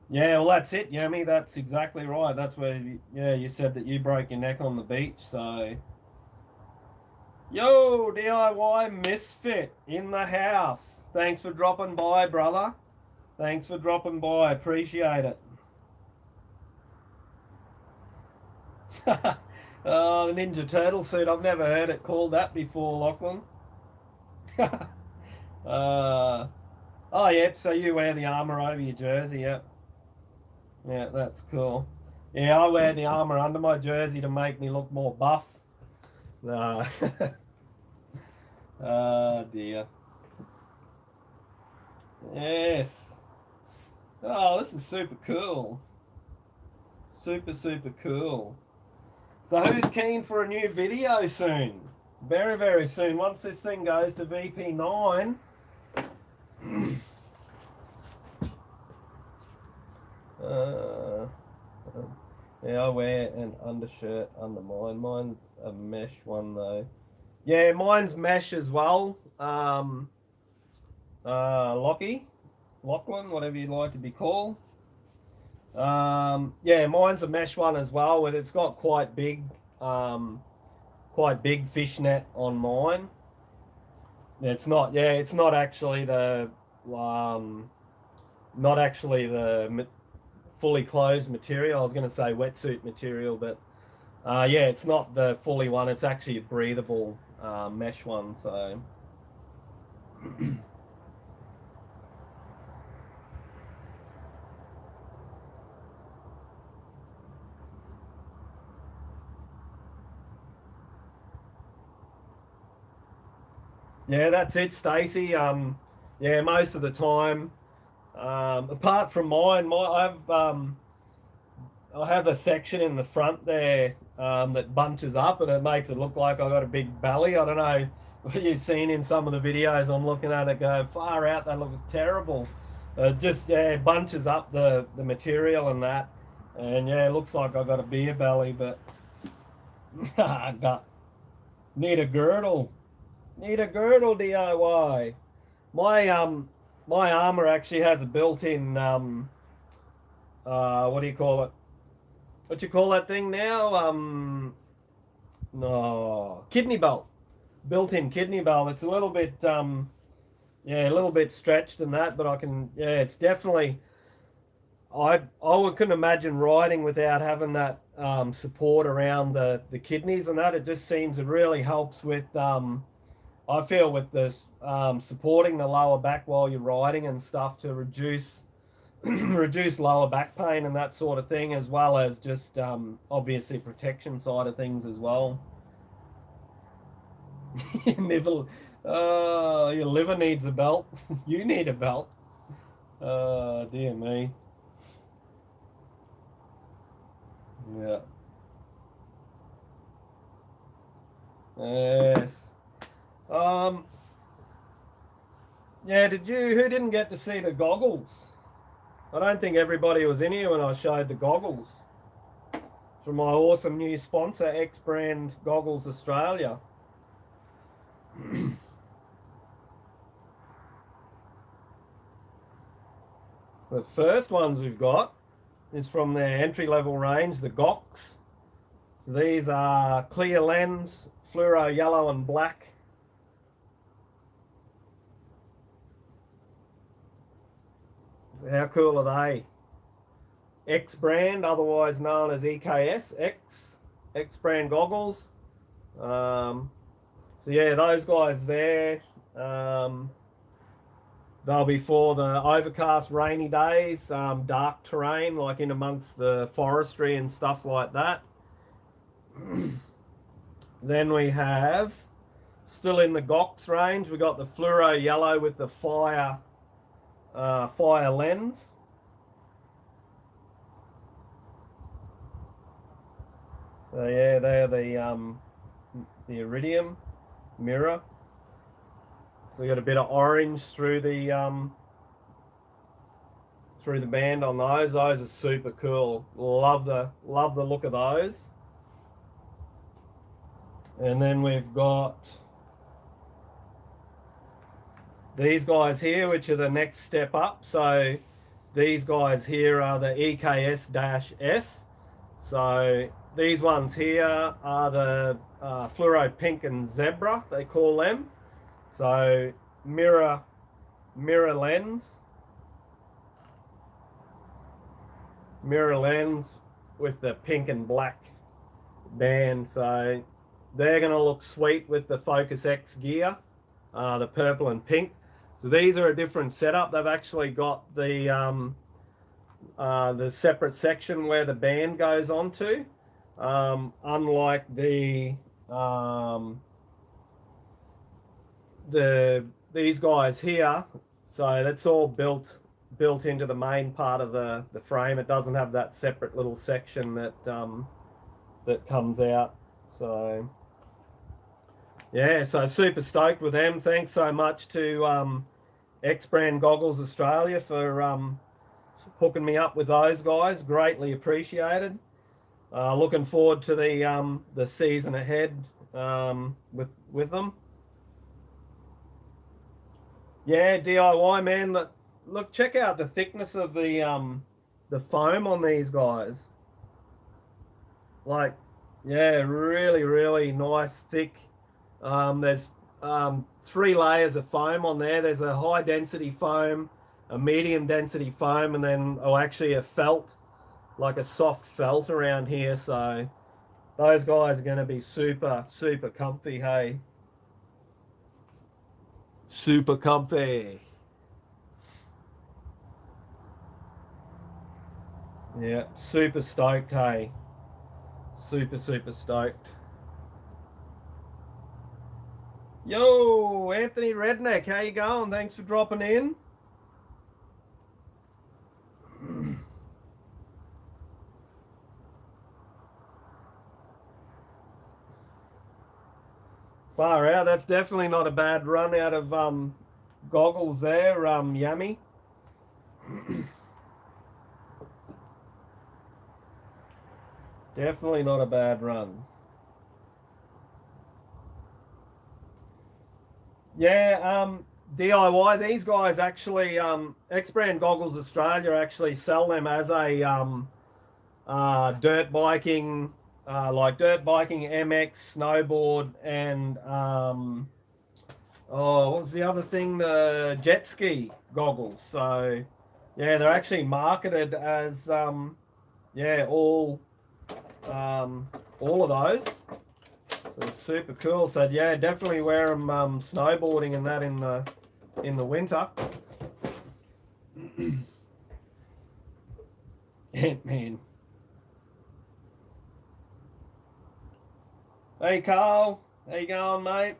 A: Yeah, well, that's it, Yemi. That's exactly right. That's where, you said that you broke your neck on the beach. So, yo, DIY Misfit in the house. Thanks for dropping by, brother. Thanks for dropping by. Appreciate it. Oh, the Ninja Turtle suit. I've never heard it called that before, Lachlan. Oh, yep. So you wear the armor over your jersey, yep. Yeah, that's cool. Yeah, I wear the armor under my jersey to make me look more buff. No. Oh, dear. Yes. Oh, this is super cool. Super, super cool. So who's keen for a new video soon? Very, very soon. Once this thing goes to VP9... yeah, I wear an undershirt under mine. Mine's a mesh one though. Yeah, mine's mesh as well. Lachlan, whatever you'd like to be called. Yeah, mine's a mesh one as well. It's got quite big fishnet on mine. It's not. Yeah, it's not actually the fully closed material. I was going to say wetsuit material, but yeah, it's not the fully one. It's actually a breathable mesh one. So yeah, that's it, Stacey. Yeah, most of the time, apart from mine, I have a section in the front there that bunches up, and it makes it look like I've got a big belly. I don't know what you've seen in some of the videos. I'm looking at it go, far out, that looks terrible. Just, yeah, bunches up the material and that. And yeah, it looks like I've got a beer belly, but need a girdle. Need a girdle, DIY. My armor actually has a built-in, what do you call it? What you call that thing now? No, kidney belt. Built-in kidney belt. It's a little bit, yeah, a little bit stretched in that, but yeah, it's definitely, I couldn't imagine riding without having that support around the kidneys and that. It just seems it really helps with, I feel with this supporting the lower back while you're riding and stuff to reduce lower back pain and that sort of thing, as well as just obviously protection side of things as well. Your liver needs a belt. You need a belt. Dear me. Yeah. Yes. Yeah, who didn't get to see the goggles? I don't think everybody was in here when I showed the goggles. From my awesome new sponsor, EKS BRAND Goggles Australia. The first ones we've got is from their entry-level range, the GOX. So these are clear lens, fluoro yellow and black. So how cool are they? EKS BRAND, otherwise known as EKS, EKS BRAND goggles. So yeah, those guys there. They'll be for the overcast rainy days, dark terrain like in amongst the forestry and stuff like that. Then we have, still in the Gox range, we got the Fluoro Yellow with the fire lens. So yeah, they're the iridium mirror. So we got a bit of orange through the band on those. Those are super cool. Love the look of those. And then we've got these guys here, which are the next step up. So these guys here are the EKS-S. So these ones here are the fluoro pink and zebra, they call them. So mirror lens with the pink and black band. So they're going to look sweet with the Focus X gear, the purple and pink. So these are a different setup. They've actually got the separate section where the band goes onto, unlike these guys here. So that's all built into the main part of the frame. It doesn't have that separate little section that comes out. So yeah, so super stoked with them. Thanks so much to X Brand Goggles Australia for hooking me up with those guys. Greatly appreciated. Looking forward to the season ahead with them. Yeah, DIY, man. Look, check out the thickness of the foam on these guys. Like, yeah, really, really nice, thick. There's 3 layers of foam on there. There's a high density foam, a medium density foam, and then actually a felt, like a soft felt around here. So those guys are going to be super, super comfy, hey. Super comfy. Yeah, super stoked, hey. Super, super stoked. Yo, Anthony Redneck, how you going? Thanks for dropping in. Far out. That's definitely not a bad run out of goggles there, Yummy. Definitely not a bad run. Yeah, DIY. These guys actually, X Brand Goggles Australia actually sell them as a dirt biking. Like dirt biking, MX, snowboard, and what was the other thing? The jet ski goggles. So yeah, they're actually marketed as all of those. So it's super cool. So yeah, definitely wear them snowboarding and that in the winter. Man. Hey Carl, how you going, mate?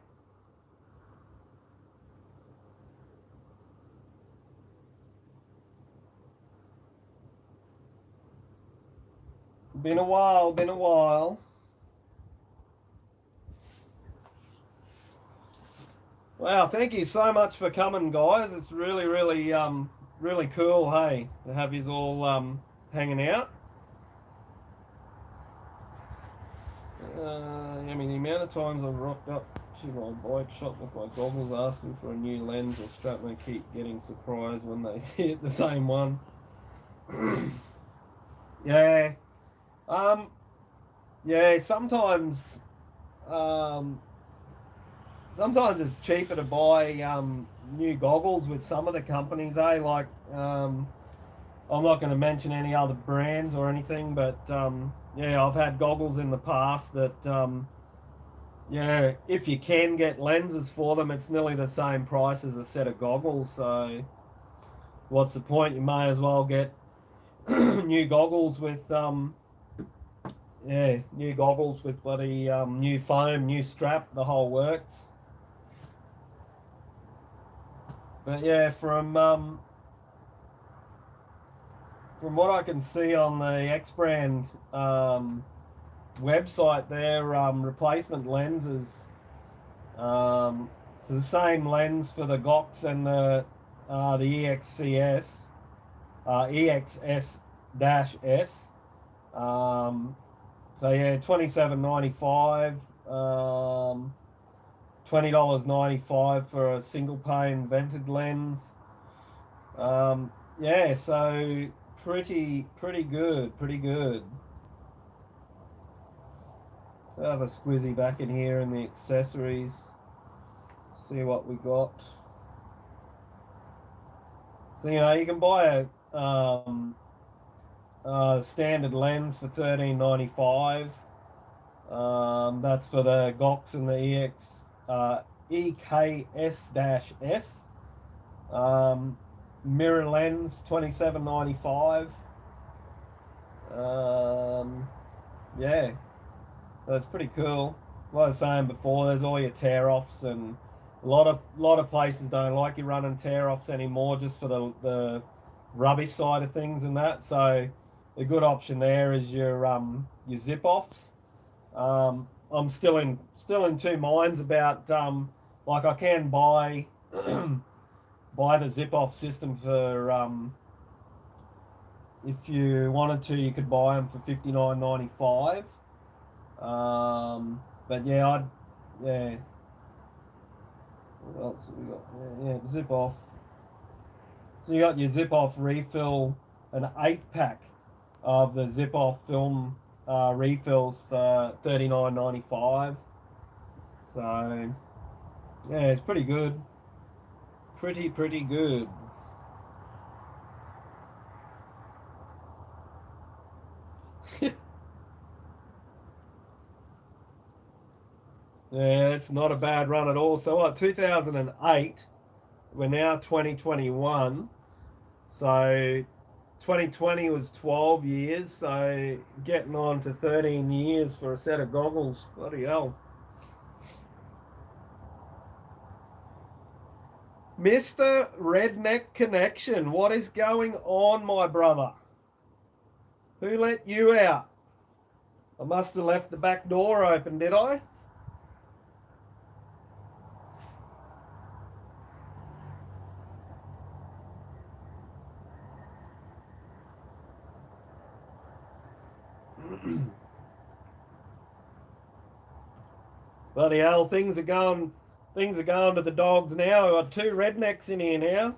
A: Been a while. Wow, thank you so much for coming, guys. It's really, really, really cool, hey, to have you all hanging out. I mean, the amount of times I've rocked up to my bike shop with my goggles asking for a new lens or strap, and they keep getting surprised when they see it the same one. Yeah. Yeah, sometimes it's cheaper to buy new goggles with some of the companies, eh? Like, I'm not going to mention any other brands or anything, but yeah, I've had goggles in the past that yeah, if you can get lenses for them, it's nearly the same price as a set of goggles. So what's the point? You may as well get new goggles with new goggles with bloody new foam, new strap, the whole works. But yeah, from what I can see on the X brand website, their replacement lenses. It's the same lens for the GOX and the EXS-S. So yeah, $27.95, $20.95 for a single pane vented lens. Yeah, so pretty good, pretty good. So I have a squizzy back in here in the accessories. See what we got. So you know you can buy a standard lens for $13.95. That's for the GOX and the EKS-S. Mirror lens $27.95. Yeah, that's pretty cool. Like I was saying before, there's all your tear-offs, and a lot of places don't like you running tear-offs anymore, just for the rubbish side of things and that. So a good option there is your zip-offs. I'm still in two minds about like I can buy buy the zip-off system for if you wanted to, you could buy them for $59.95. But yeah, yeah. What else have we got? Yeah, zip off. So you got your zip off refill, an 8-pack of the zip off film refills for $39.95. So yeah, it's pretty good. Pretty good. Yeah, it's not a bad run at all. So what, 2008, we're now 2021. So 2020 was 12 years, so getting on to 13 years for a set of goggles. Bloody hell. Mr. Redneck Connection, what is going on, my brother? Who let you out? I must have left the back door open, did I? Bloody hell, things are going to the dogs now. We've got 2 rednecks in here now.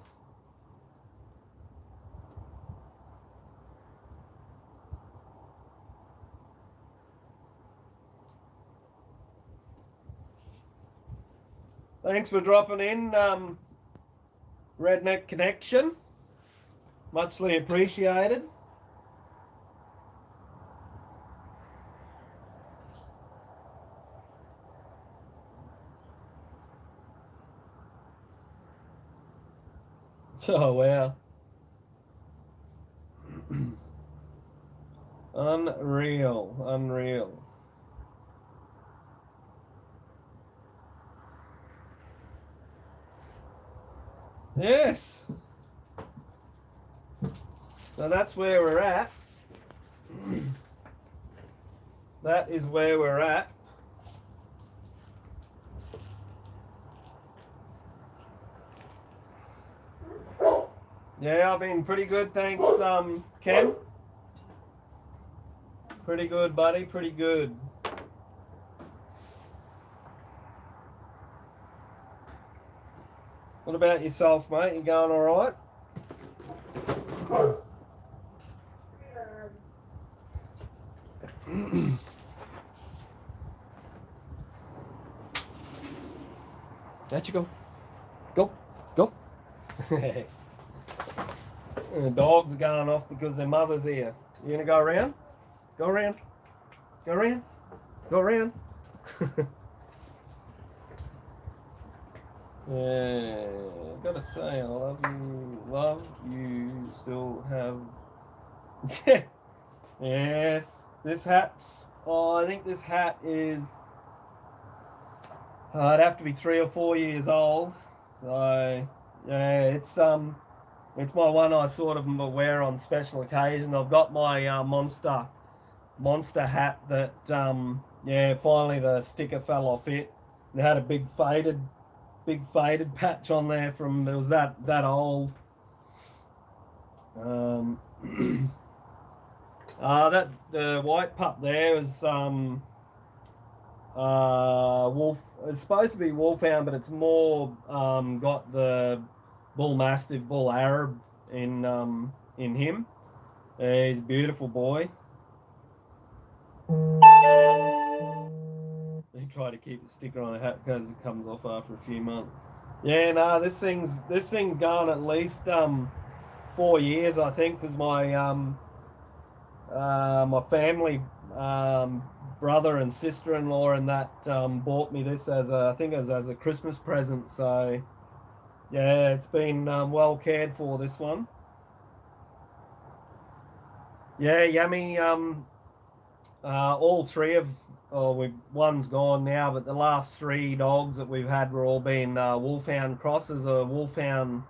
A: Thanks for dropping in, Redneck Connection. Muchly appreciated. Oh, wow. Unreal. Yes. So that's where we're at. That is where we're at. Yeah, I've been pretty good, thanks, Ken. Pretty good, buddy, pretty good. What about yourself, mate? You going all right? Let you go. Go. The dogs are going off because their mother's here. You gonna go around? Go around. Yeah, gotta say, I love you. Love you. Still have. Yes, this hat's. Oh, I think this hat is. It'd have to be 3 or 4 years old. So yeah, it's my one I sort of wear on special occasion. I've got my monster hat that yeah, finally the sticker fell off it. It had a big faded patch on there from it was that old. Um, that the white pup there was wolf. It's supposed to be wolfhound, but it's more got the bull mastiff, bull Arab in him. He's a beautiful boy. He tried to keep the sticker on the hat because it comes off after a few months. Yeah, no, this thing's gone at least 4 years, I think, because my family, brother and sister-in-law, and that bought me this I think it was as a Christmas present. So yeah, it's been well cared for, this one. Yeah, yummy. All three of, oh, one's gone now, but the last three dogs that we've had were all been wolfhound crosses. A wolfhound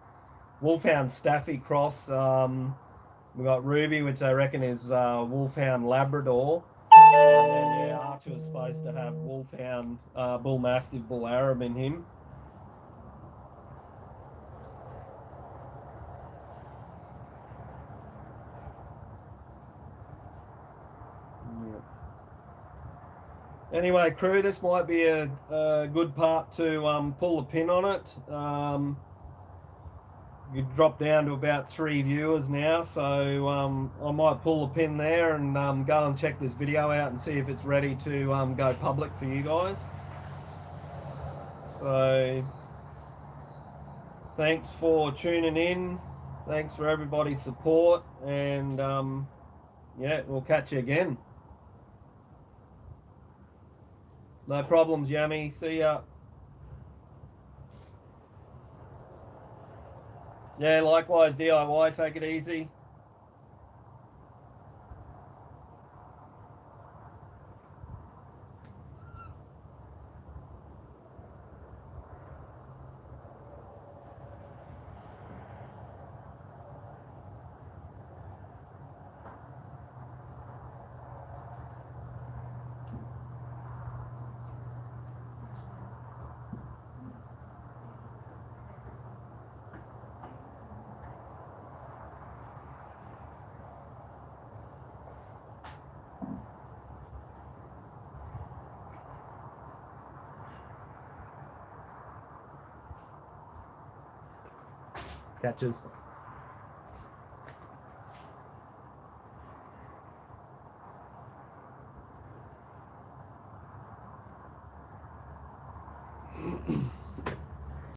A: staffy cross. We got Ruby, which I reckon is wolfhound Labrador, and then yeah, Archer was supposed to have wolfhound bull mastiff, bull Arab in him. Anyway, crew, this might be a good part to pull the pin on it. You drop down to about 3 viewers now, so I might pull the pin there and go and check this video out and see if it's ready to go public for you guys. So thanks for tuning in. Thanks for everybody's support, and yeah, we'll catch you again. No problems, Yummy. See ya. Yeah, likewise, DIY. Take it easy. Catches.